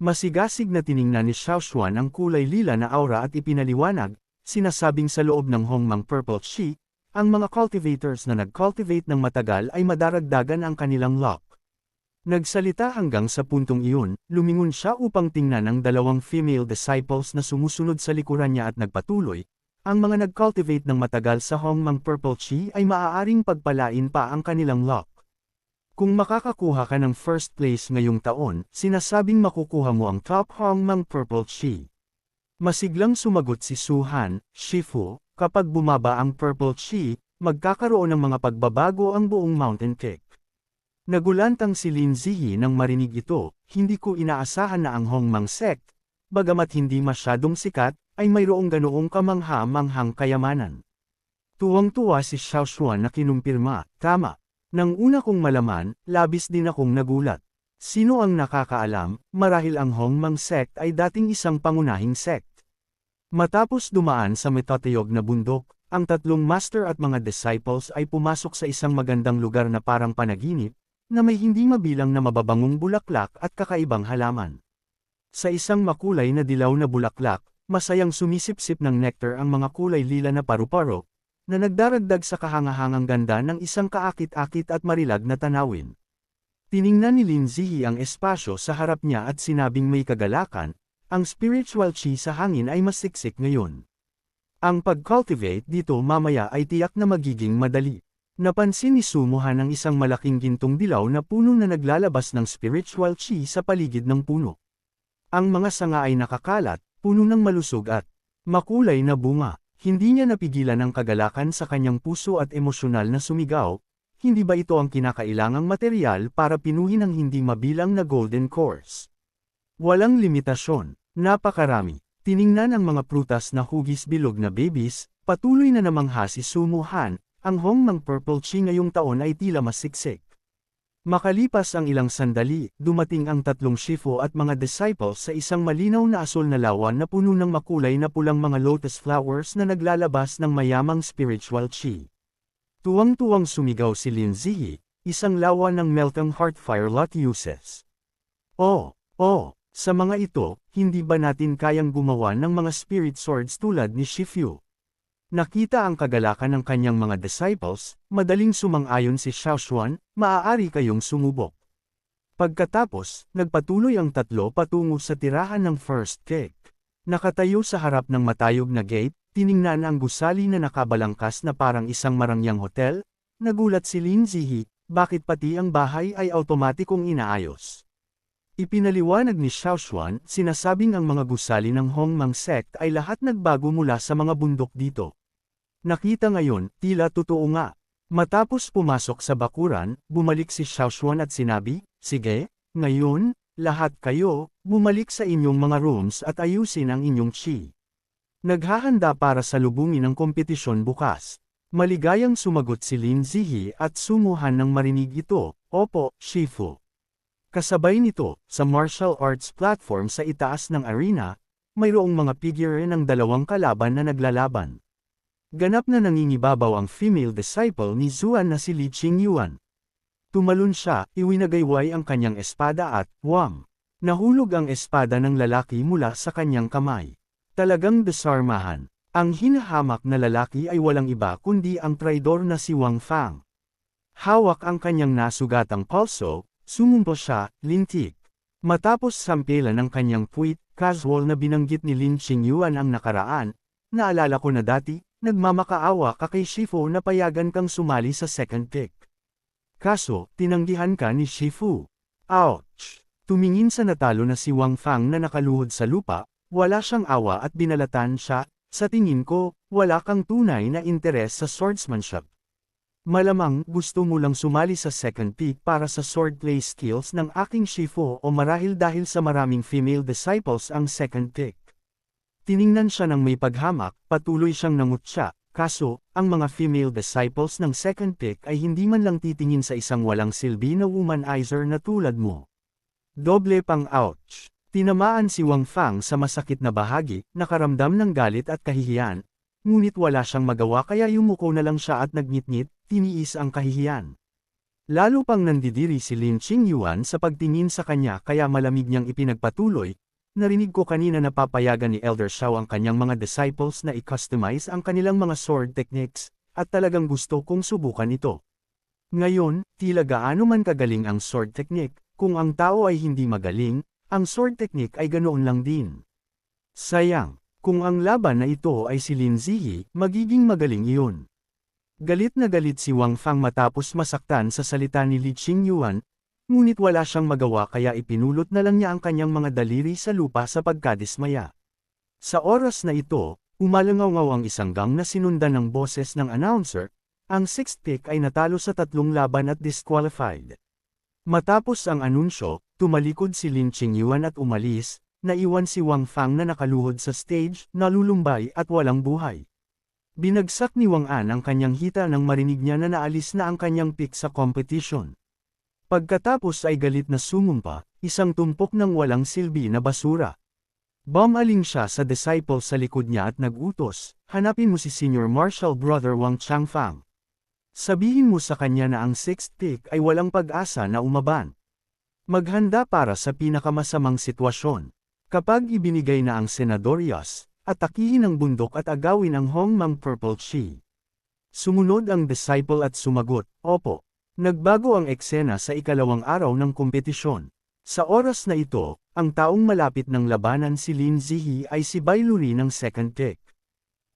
Masigasig na tiningnan ni Xiao Xuan ang kulay lila na aura at ipinaliwanag, sinasabing sa loob ng Hongmang Purple Chi, ang mga cultivators na nag-cultivate ng matagal ay madaragdagan ang kanilang luck. Nagsalita hanggang sa puntong iyon, lumingon siya upang tingnan ang dalawang female disciples na sumusunod sa likuran niya at nagpatuloy. Ang mga nag-cultivate ng matagal sa Hongmang Purple Chi ay maaaring pagpalain pa ang kanilang luck. Kung makakakuha ka ng first place ngayong taon, sinasabing makukuha mo ang top Hongmang Purple Chi. Masiglang sumagot si Su Han, Shifu, kapag bumaba ang Purple Chi, magkakaroon ng mga pagbabago ang buong Mountain Peak. Nagulantang si Lin Ziyi nang marinig ito, hindi ko inaasahan na ang Hongmang Sect, bagamat hindi masyadong sikat, ay mayroong ganoong kamangha-manghang kayamanan. Tuwang-tuwa si Xiao Xuan na kinumpirma, tama. Nang una kong malaman, labis din akong nagulat. Sino ang nakakaalam, marahil ang Hongmang Sect ay dating isang pangunahing sect. Matapos dumaan sa matatayog na bundok, ang tatlong master at mga disciples ay pumasok sa isang magandang lugar na parang panaginip, na may hindi mabilang na mababangong bulaklak at kakaibang halaman. Sa isang makulay na dilaw na bulaklak, masayang sumisipsip ng nectar ang mga kulay lila na paru-paro, na nagdaragdag sa kahangahangang ganda ng isang kaakit-akit at marilag na tanawin. Tiningnan ni Lin Ziyi ang espasyo sa harap niya at sinabing may kagalakan, ang spiritual chi sa hangin ay mas siksik ngayon. Ang pag-cultivate dito mamaya ay tiyak na magiging madali. Napansin ni Su Han ang isang malaking gintong dilaw na puno na naglalabas ng spiritual chi sa paligid ng puno. Ang mga sanga ay nakakalat, puno ng malusog at makulay na bunga. Hindi niya napigilan ang kagalakan sa kanyang puso at emosyonal na sumigaw, hindi ba ito ang kinakailangang material para pinuhin ang hindi mabilang na golden course? Walang limitasyon, napakarami. Tiningnan ang mga prutas na hugis bilog na babies, patuloy na namangha si Su Han, ang Hongmang Purple Chi ngayong taon ay tila mas siksik. Makalipas ang ilang sandali, dumating ang tatlong Shifu at mga disciples sa isang malinaw na asul na lawan na puno ng makulay na pulang mga lotus flowers na naglalabas ng mayamang spiritual chi. Tuwang-tuwang sumigaw si Lin Ziyi, isang lawan ng Meltang Heartfire Lotuses. Oh, sa mga ito, hindi ba natin kayang gumawa ng mga spirit swords tulad ni Shifu? Nakita ang kagalakan ng kanyang mga disciples, madaling sumang-ayon si Xiao Xuan, maaari kayong sumubok. Pagkatapos, nagpatuloy ang tatlo patungo sa tirahan ng first cake. Nakatayo sa harap ng matayog na gate, tiningnan ang gusali na nakabalangkas na parang isang marangyang hotel, nagulat si Lin Ziyi, bakit pati ang bahay ay automatikong inaayos. Ipinaliwanag ni Xiao Xuan, sinasabing ang mga gusali ng Hongmang Sect ay lahat nagbago mula sa mga bundok dito. Nakita ngayon, tila totoo nga. Matapos pumasok sa bakuran, bumalik si Xiao Xuan at sinabi, sige, ngayon, lahat kayo, bumalik sa inyong mga rooms at ayusin ang inyong chi. Naghahanda para salubungin ang kompetisyon bukas. Maligayang sumagot si Lin Ziyi at Su Han nang marinig ito, opo, Shifu. Kasabay nito, sa martial arts platform sa itaas ng arena, mayroong mga figure ng dalawang kalaban na naglalaban. Ganap na nangingibabaw ang female disciple ni Zuan na si Li Qingyuan. Tumalon siya, iwinagayway ang kanyang espada at, wham! Nahulog ang espada ng lalaki mula sa kanyang kamay. Talagang desarmahan. Ang hinahamak na lalaki ay walang iba kundi ang traidor na si Wang Fang. Hawak ang kanyang nasugatang pulso, sumumpo siya, lintik. Matapos sampilan ng kanyang puwit, casual na binanggit ni Lin Qingyuan ang nakaraan, naalala ko na dati, nagmamakaawa ka kay Shifu na payagan kang sumali sa second pick. Kaso, tinanggihan ka ni Shifu. Ouch! Tumingin sa natalo na si Wang Fang na nakaluhod sa lupa, wala siyang awa at binalatan siya, sa tingin ko, wala kang tunay na interes sa swordsmanship. Malamang gusto mo lang sumali sa second pick para sa swordplay skills ng aking Shifu o marahil dahil sa maraming female disciples ang second pick. Tiningnan siya ng may paghamak, patuloy siyang nangutya, kaso, ang mga female disciples ng second pick ay hindi man lang titingin sa isang walang silbi na womanizer na tulad mo. Doble pang ouch. Tinamaan si Wang Fang sa masakit na bahagi, nakaramdam ng galit at kahihiyan. Ngunit wala siyang magawa kaya yumuko na lang siya at nagngit-ngit, tiniis ang kahihiyan. Lalo pang nandidiri si Lin Qingyuan sa pagtingin sa kanya kaya malamig niyang ipinagpatuloy. Narinig ko kanina na papayagan ni Elder Xiao ang kanyang mga disciples na i-customize ang kanilang mga sword techniques, at talagang gusto kong subukan ito. Ngayon, tila gaano man kagaling ang sword technique, kung ang tao ay hindi magaling, ang sword technique ay ganoon lang din. Sayang, kung ang laban na ito ay si Lin Ziyi, magiging magaling iyon. Galit na galit si Wang Fang matapos masaktan sa salita ni Li Qingyuan, ngunit wala siyang magawa kaya ipinulot na lang niya ang kanyang mga daliri sa lupa sa pagkadismaya. Sa oras na ito, umalangaw-ngaw ang isang gang na sinundan ng boses ng announcer, ang sixth pick ay natalo sa 3 laban at disqualified. Matapos ang anunsyo, tumalikod si Lin Qingyuan at umalis, naiwan si Wang Fang na nakaluhod sa stage, nalulumbay at walang buhay. Binagsak ni Wang An ang kanyang hita nang marinig niya na naalis na ang kanyang pick sa competition. Pagkatapos ay galit na sumumpa, isang tumpok ng walang silbi na basura. Bumaling siya sa disciple sa likod niya at nag-utos, hanapin mo si Senior Marshal Brother Wang Changfang. Sabihin mo sa kanya na ang sixth pick ay walang pag-asa na umaban. Maghanda para sa pinakamasamang sitwasyon. Kapag ibinigay na ang Senadorias, atakihin ang bundok at agawin ang Hongmang Purple Chi. Sumunod ang disciple at sumagot, opo. Nagbago ang eksena sa ikalawang araw ng kompetisyon. Sa oras na ito, ang taong malapit ng labanan si Lin Ziyi ay si Bai Luri ng second pick.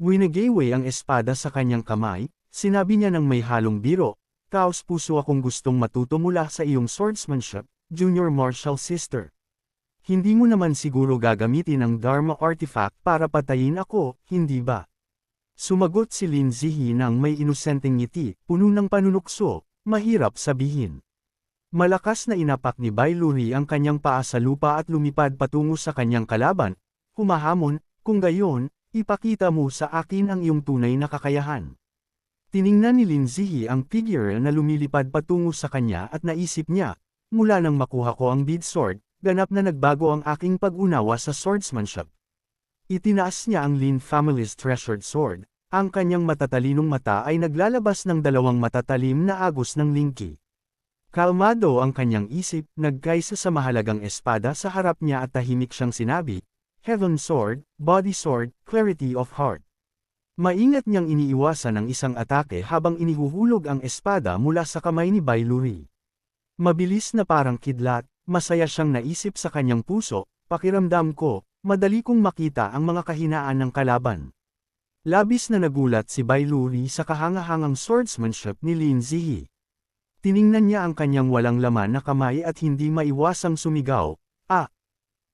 Winagayway ang espada sa kanyang kamay, sinabi niya ng may halong biro, taos puso akong gustong matuto mula sa iyong swordsmanship, junior martial sister. Hindi mo naman siguro gagamitin ang Dharma artifact para patayin ako, hindi ba? Sumagot si Lin Ziyi nang may inosenteng ngiti, puno ng panunukso. Mahirap sabihin. Malakas na inapak ni Bai Luri ang kanyang paa sa lupa at lumipad patungo sa kanyang kalaban, humahamon, kung gayon, ipakita mo sa akin ang iyong tunay na kakayahan. Tiningnan ni Lin Ziyi ang figure na lumilipad patungo sa kanya at naisip niya, mula nang makuha ko ang bead sword, ganap na nagbago ang aking pag-unawa sa swordsmanship. Itinaas niya ang Lin family's treasured sword. Ang kanyang matatalinong mata ay naglalabas ng 2 matatalim na agos ng lingki. Kalmado ang kanyang isip, nagkaysa sa mahalagang espada sa harap niya at tahimik siyang sinabi, Heaven Sword, Body Sword, Clarity of Heart. Maingat niyang iniiwasan ang isang atake habang inihuhulog ang espada mula sa kamay ni Bai Luri. Mabilis na parang kidlat, masaya siyang naisip sa kanyang puso, pakiramdam ko, madali kong makita ang mga kahinaan ng kalaban. Labis na nagulat si Bai Luri sa kahangahangang swordsmanship ni Lin Ziyi. Tiningnan niya ang kanyang walang laman na kamay at hindi maiwasang sumigaw, ah!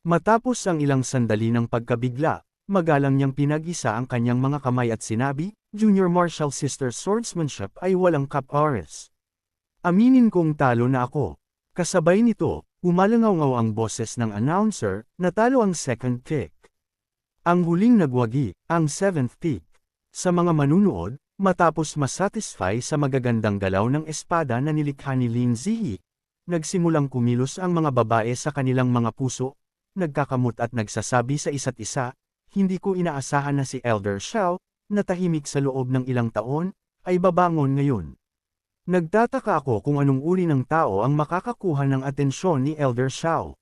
Matapos ang ilang sandali ng pagkabigla, magalang niyang pinag-isa ang kanyang mga kamay at sinabi, Junior Martial Sister swordsmanship ay walang kap-oras. Aminin kong talo na ako. Kasabay nito, umalangaw-ngaw ang boses ng announcer, natalo ang second pick. Ang huling nagwagi, ang 7th pick. Sa mga manunood, matapos masatisfy sa magagandang galaw ng espada na nilikha ni Lin Ziyi, nagsimulang kumilos ang mga babae sa kanilang mga puso, nagkakamot at nagsasabi sa isa't isa, hindi ko inaasahan na si Elder Xiao, na tahimik sa loob ng ilang taon, ay babangon ngayon. Nagtataka ako kung anong uri ng tao ang makakakuha ng atensyon ni Elder Xiao.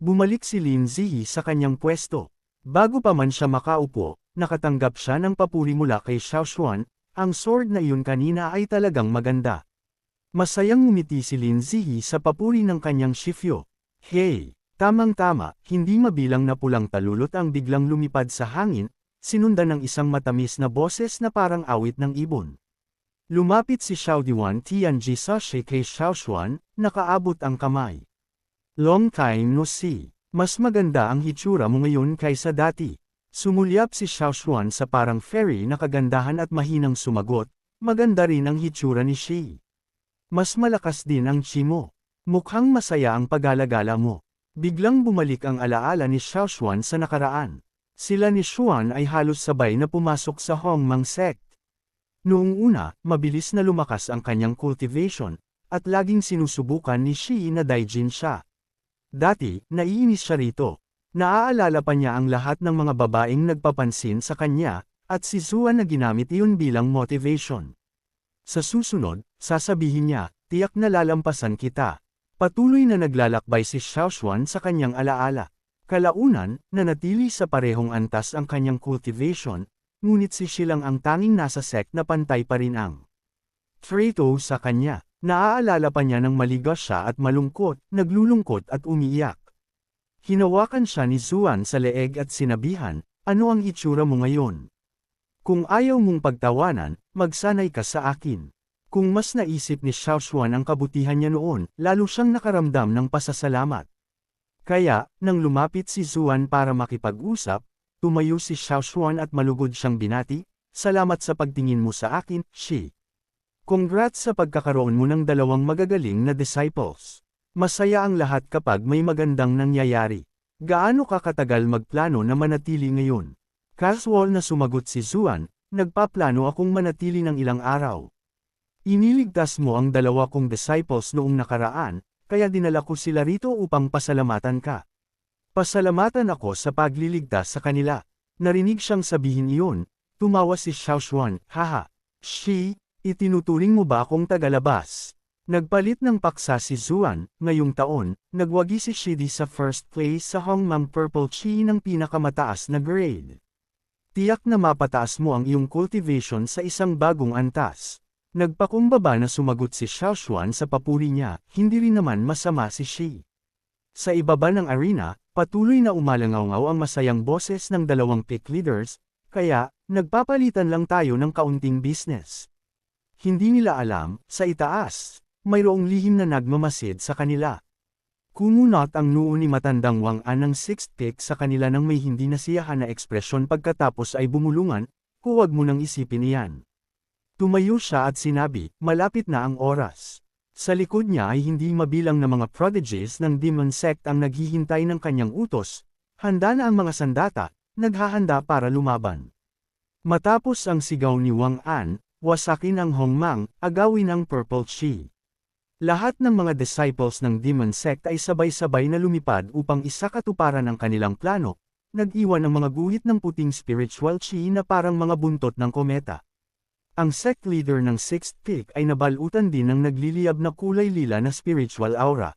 Bumalik si Lin Ziyi sa kanyang pwesto. Bago pa man siya makaupo, nakatanggap siya ng papuri mula kay Xiao Xuan, ang sword na iyon kanina ay talagang maganda. Masayang ngumiti si Lin Ziyi sa papuri ng kanyang shifyo. Hey! Tamang-tama, hindi mabilang na pulang talulot ang biglang lumipad sa hangin, sinundan ng isang matamis na boses na parang awit ng ibon. Lumapit si Xiao Diwan Tianji Sashi kay Xiao Xuan, nakaabot ang kamay. Long time no see. Mas maganda ang hitsura mo ngayon kaysa dati. Sumulyap si Xiao Xuan sa parang fairy na kagandahan at mahinang sumagot, maganda rin ang hitsura ni Shi. Mas malakas din ang chi mo. Mukhang masaya ang pag-alagala mo. Biglang bumalik ang alaala ni Xiao Xuan sa nakaraan. Sila ni Xuan ay halos sabay na pumasok sa Hongmang sect. Noong una, mabilis na lumakas ang kanyang cultivation, at laging sinusubukan ni Shi na daijin siya. Dati, naiinis siya rito. Naaalala pa niya ang lahat ng mga babaeng nagpapansin sa kanya, at si Zuan na ginamit iyon bilang motivation. Sa susunod, sasabihin niya, tiyak na lalampasan kita. Patuloy na naglalakbay si Xiaoshuan sa kanyang alaala. Kalaunan, nanatili sa parehong antas ang kanyang cultivation, ngunit si Shi lang ang tanging nasa sect na pantay pa rin ang trito sa kanya. Naaalala pa niya nang maligas siya at malungkot, naglulungkot at umiiyak. Hinawakan siya ni Zuan sa leeg at sinabihan, ano ang itsura mo ngayon? Kung ayaw mong pagtawanan, magsanay ka sa akin. Kung mas naisip ni Xiaoshuan ang kabutihan niya noon, lalo siyang nakaramdam ng pasasalamat. Kaya, nang lumapit si Zuan para makipag-usap, tumayo si Xiaoshuan at malugod siyang binati, salamat sa pagtingin mo sa akin, Shi. Congrats sa pagkakaroon mo ng dalawang magagaling na disciples. Masaya ang lahat kapag may magandang nangyayari. Gaano ka katagal magplano na manatili ngayon? Casual na sumagot si Zuan, nagpaplano akong manatili ng ilang araw. Iniligtas mo ang dalawa kong disciples noong nakaraan, kaya dinala ko sila rito upang pasalamatan ka. Pasalamatan ako sa pagliligtas sa kanila. Narinig siyang sabihin iyon, tumawa si Xiaoshuan, haha. Shi, itinuturing mo ba akong tagalabas? Nagpalit ng paksa si Zuan, ngayong taon, nagwagi si Shidi sa first place sa Hongmang Purple Chi ng pinakamataas na grade. Tiyak na mapataas mo ang iyong cultivation sa isang bagong antas. Nagpakumbaba na sumagot si Xiaoshuan sa papuri niya, hindi rin naman masama si Shi. Sa ibaba ng arena, patuloy na umalangaw-ngaw ang masayang boses ng dalawang pick leaders, kaya, nagpapalitan lang tayo ng kaunting business. Hindi nila alam, sa itaas, mayroong lihim na nagmamasid sa kanila. Kumunot ang noo ni matandang Wang An ng sixth pick sa kanila nang may hindi nasiyahan na ekspresyon pagkatapos ay bumulungan, huwag mo nang isipin iyan. Tumayo siya at sinabi, malapit na ang oras. Sa likod niya ay hindi mabilang na mga prodigies ng Demon Sect ang naghihintay ng kanyang utos, handa na ang mga sandata, naghahanda para lumaban. Matapos ang sigaw ni Wang An, wasakin ang Hongmang, agawin ang Purple Chi. Lahat ng mga disciples ng Demon Sect ay sabay-sabay na lumipad upang isakatuparan ang kanilang plano, nag-iwan ang mga guhit ng puting spiritual chi na parang mga buntot ng kometa. Ang sect leader ng sixth peak ay nabalutan din ng nagliliyab na kulay lila na spiritual aura.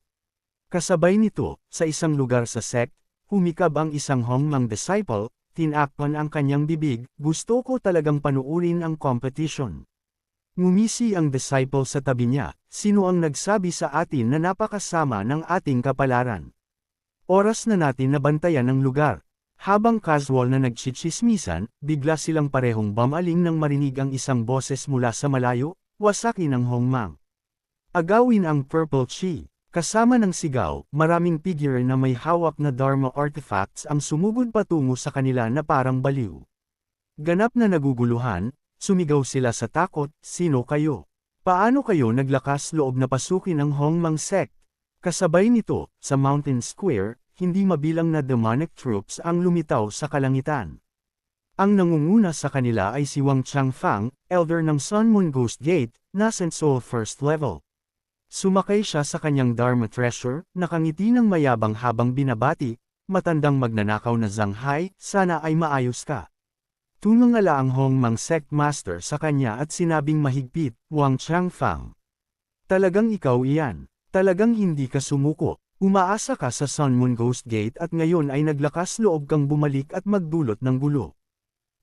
Kasabay nito, sa isang lugar sa sect, humikab ang isang Hongmang disciple, tinakpan ang kanyang bibig, gusto ko talagang panuurin ang competition. Ngumisi ang disciple sa tabi niya, sino ang nagsabi sa atin na napakasama ng ating kapalaran? Oras na natin na bantayan ang lugar. Habang casual na nagchichismisan, bigla silang parehong bumaling nang marinig ang isang boses mula sa malayo, wasakin ang Hongmang. Agawin ang Purple Chi. Kasama ng sigaw, maraming figure na may hawak na Dharma artifacts ang sumugod patungo sa kanila na parang baliw. Ganap na naguguluhan, sumigaw sila sa takot, sino kayo? Paano kayo naglakas loob na pasukin ang Hongmang Sect? Kasabay nito, sa Mountain Square, hindi mabilang na demonic troops ang lumitaw sa kalangitan. Ang nangunguna sa kanila ay si Wang Changfang, elder ng Sun Moon Ghost Gate, Nascent Soul First Level. Sumakay siya sa kanyang Dharma Treasure, nakangiti ng mayabang habang binabati, matandang magnanakaw na Zhang Hai, sana ay maayos ka. Tumangala ang Hongmang Sect Master sa kanya at sinabing mahigpit, Wang Changfang. Talagang ikaw iyan. Talagang hindi ka sumuko. Umaasa ka sa Sun Moon Ghost Gate at ngayon ay naglakas loob kang bumalik at magdulot ng gulo.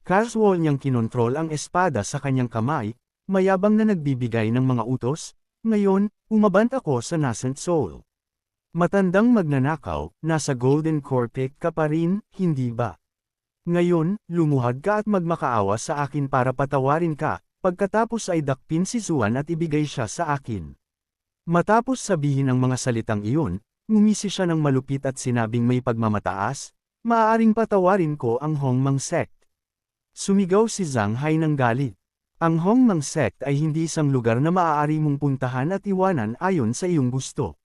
Casual niyang kinontrol ang espada sa kanyang kamay, mayabang na nagbibigay ng mga utos, ngayon, umabant ako sa Nascent Soul. Matandang magnanakaw, nasa Golden Core Peak ka pa rin, hindi ba? Ngayon, lumuhad ka at magmakaawa sa akin para patawarin ka, pagkatapos ay dakpin si Zuan at ibigay siya sa akin. Matapos sabihin ang mga salitang iyon, ngumisi siya ng malupit at sinabing may pagmamataas, maaaring patawarin ko ang Hongmang Sect. Sumigaw si Zhang Hai ng galit. Ang Hongmang Sect ay hindi isang lugar na maaari mong puntahan at iwanan ayon sa iyong gusto.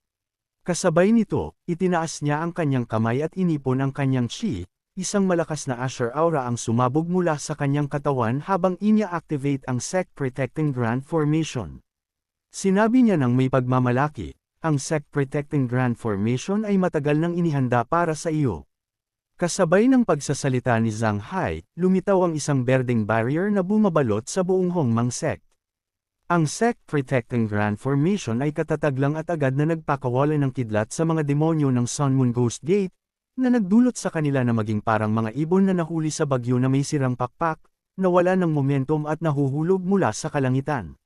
Kasabay nito, itinaas niya ang kanyang kamay at inipon ang kanyang chi, isang malakas na Asher aura ang sumabog mula sa kanyang katawan habang inia-activate ang Sect Protecting Grand Formation. Sinabi niya ng may pagmamalaki, ang Sect Protecting Grand Formation ay matagal nang inihanda para sa iyo. Kasabay ng pagsasalita ni Zhang Hai, lumitaw ang isang berdeng barrier na bumabalot sa buong Hongmang Sect. Ang sect protecting Grand Formation ay katatag lang at agad na nagpakawala ng kidlat sa mga demonyo ng Sun Moon Ghost Gate, na nagdulot sa kanila na maging parang mga ibon na nahuli sa bagyo na may sirang pakpak, nawala ng momentum at nahuhulog mula sa kalangitan.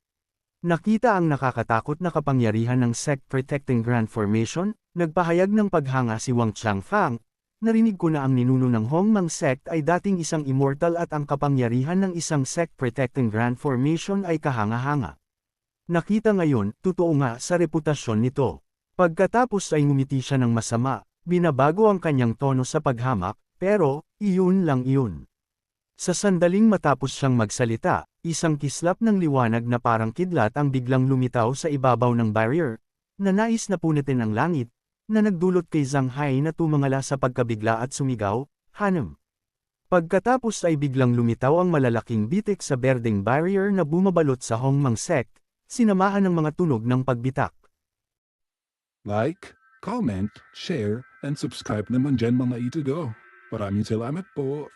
Nakita ang nakakatakot na kapangyarihan ng sect protecting Grand Formation, nagpahayag ng paghanga si Wang Changfang. Narinig ko na ang ninuno ng Hongmang sect ay dating isang immortal at ang kapangyarihan ng isang sect protecting Grand Formation ay kahanga-hanga. Nakita ngayon, totoo nga sa reputasyon nito. Pagkatapos ay ngumiti siya ng masama, binabago ang kanyang tono sa paghamak, pero, iyon lang iyon. Sa sandaling matapos siyang magsalita, isang kislap ng liwanag na parang kidlat ang biglang lumitaw sa ibabaw ng barrier, na nais na punitin ang langit, na nagdulot kay Zhang Hai na tumangala sa pagkabigla at sumigaw, "Hanam!" Pagkatapos ay biglang lumitaw ang malalaking bitik sa berdeng barrier na bumabalot sa Hongmang sect, sinamahan ng mga tunog ng pagbitak. Like, comment, share, and subscribe naman dyan mga ito go. Maraming salamat po.